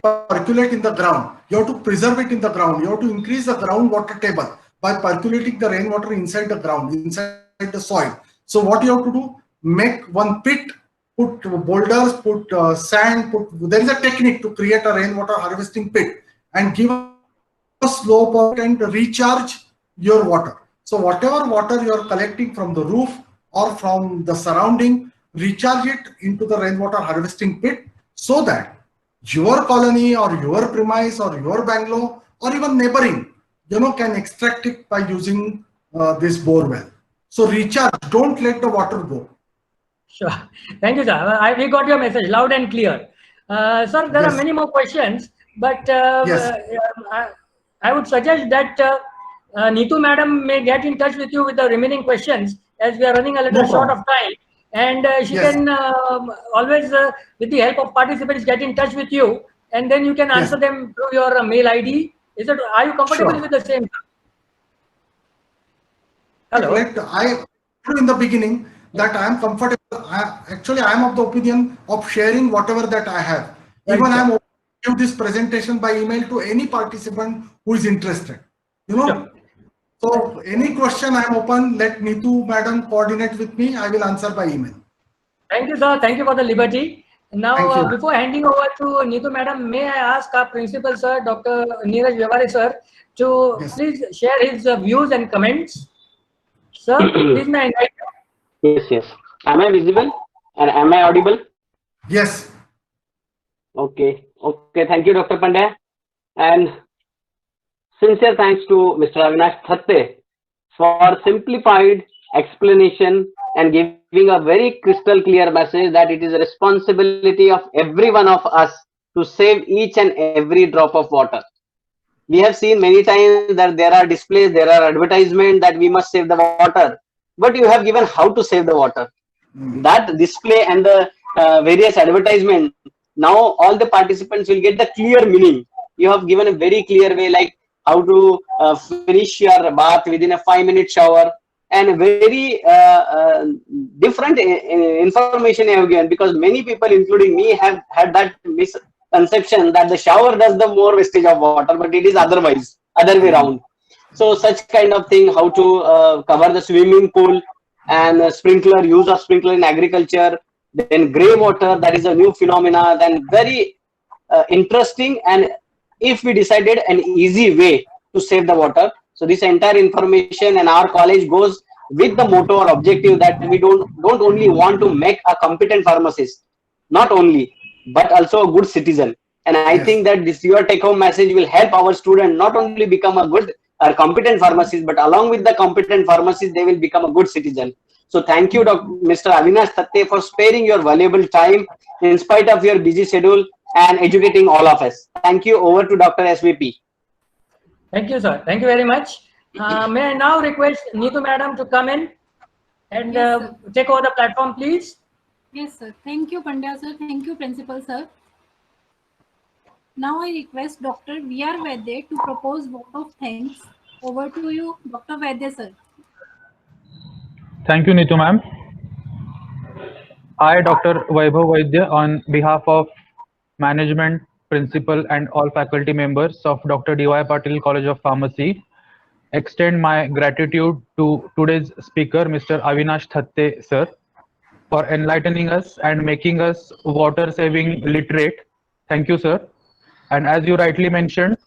percolate in the ground. You have to preserve it in the ground. You have to increase the groundwater table by percolating the rainwater inside the ground, inside the soil. So what you have to do? Make one pit, put boulders, put sand, there is a technique to create a rainwater harvesting pit and give a slope and recharge your water. So whatever water you are collecting from the roof or from the surrounding, recharge it into the rainwater harvesting pit so that your colony or your premise or your bungalow or even neighboring, can extract it by using this bore well. So recharge, don't let the water go. Sure. Thank you, sir. We got your message loud and clear. Sir, there are many more questions, but I would suggest that Neetu madam may get in touch with you with the remaining questions, as we are running a little short of time. And she can always, with the help of participants, get in touch with you, and then you can answer them through your mail ID. Are you comfortable with the same? Hello. I told in the beginning that I am comfortable. Actually, I am of the opinion of sharing whatever that I have. Right, Even I am open to give this presentation by email to any participant who is interested. Sure. So any question I am open. Let Neetu madam coordinate with me. I will answer by email. Thank you, sir. Thank you for the liberty. Now, before handing over to Neetu madam, may I ask our principal, sir, Dr. Neeraj Vyavare, sir, to please share his views and comments. Sir, please may I invite you? Yes. Am I visible and am I audible? Yes. Okay. Thank you, Dr. Pandey. And sincere thanks to Mr. Avinash Thatte for simplified explanation and giving a very crystal clear message that it is a responsibility of every one of us to save each and every drop of water. We have seen many times that there are displays, there are advertisements that we must save the water, but you have given how to save the water. That display and the various advertisements, now all the participants will get the clear meaning. You have given a very clear way, like how to finish your bath within a 5-minute shower, and very different information I have given, because many people, including me, have had that misconception that the shower does the more wastage of water, but it is otherwise, other way around. So such kind of thing, how to cover the swimming pool, and sprinkler, use of sprinkler in agriculture, then gray water, that is a new phenomena, then very interesting, and if we decided an easy way to save the water. So this entire information and our college goes with the motto or objective that we don't only want to make a competent pharmacist, not only, but also a good citizen. And I think that this your take home message will help our student not only become a good or competent pharmacist, but along with the competent pharmacist, they will become a good citizen. So thank you, Mr. Avinash Thatte, for sparing your valuable time in spite of your busy schedule and educating all of us. Thank you. Over to Dr. SVP. Thank you, sir. Thank you very much. May I now request Neetu madam to come in and Yes, sir. take over the platform, please? Yes, sir. Thank you, Pandya sir. Thank you, Principal sir. Now I request Dr. V.R. Vaidya to propose vote of thanks. Over to you, Dr. Vaidya sir. Thank you, Neetu ma'am. I, Dr. Vaibhav Vaidya, on behalf of management, principal, and all faculty members of Dr. D.Y. Patil College of Pharmacy, extend my gratitude to today's speaker, Mr. Avinash Thatte, sir, for enlightening us and making us water-saving literate. Thank you, sir. And as you rightly mentioned,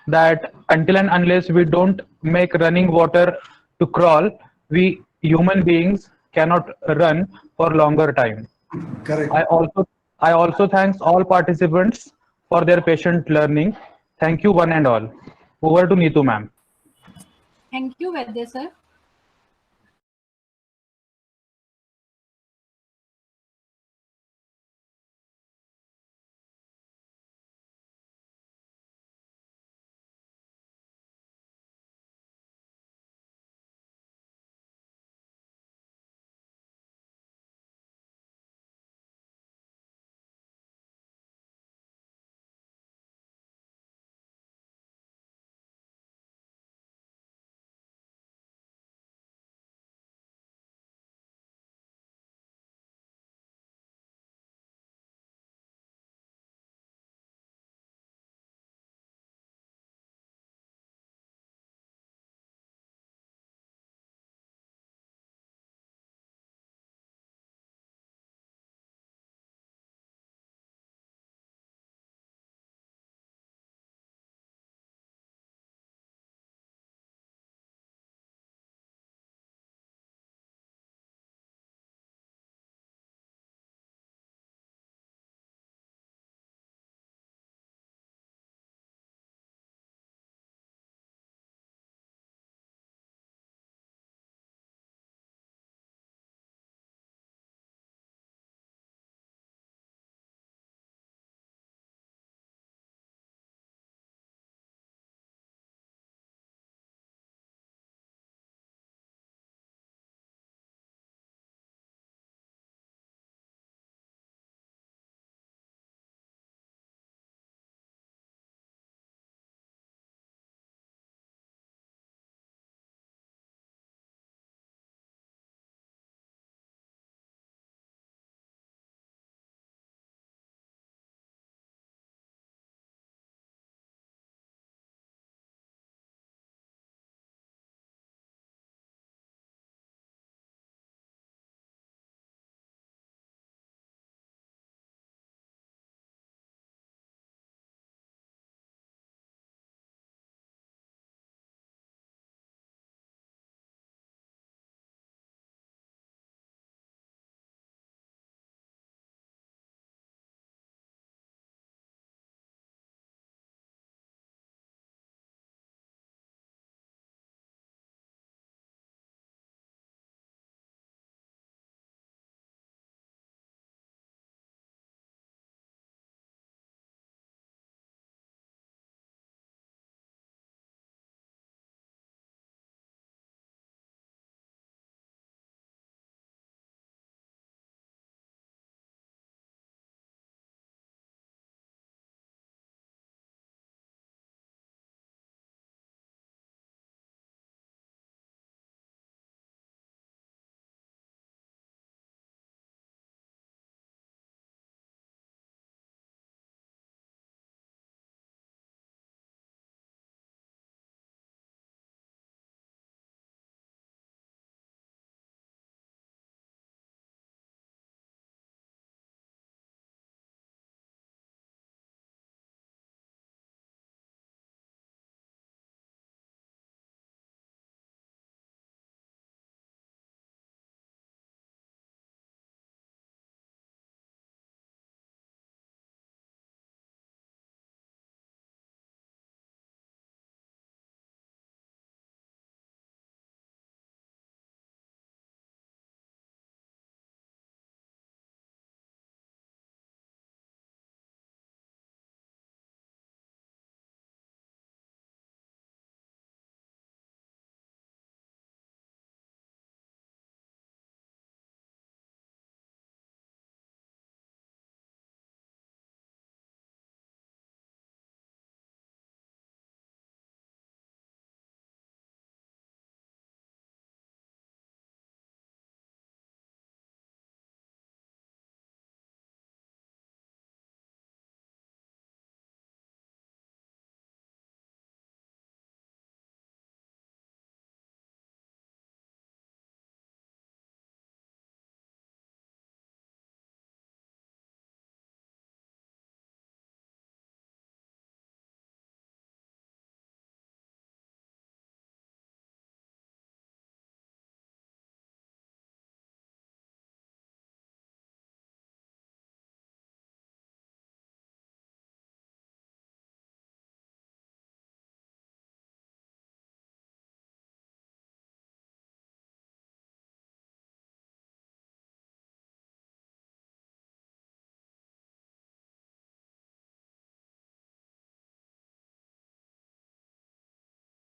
that until and unless we don't make running water to crawl, we human beings cannot run for longer time. Correct. I also thanks all participants for their patient learning. Thank you one and all. Over to Neetu ma'am. Thank you, Vaidya sir.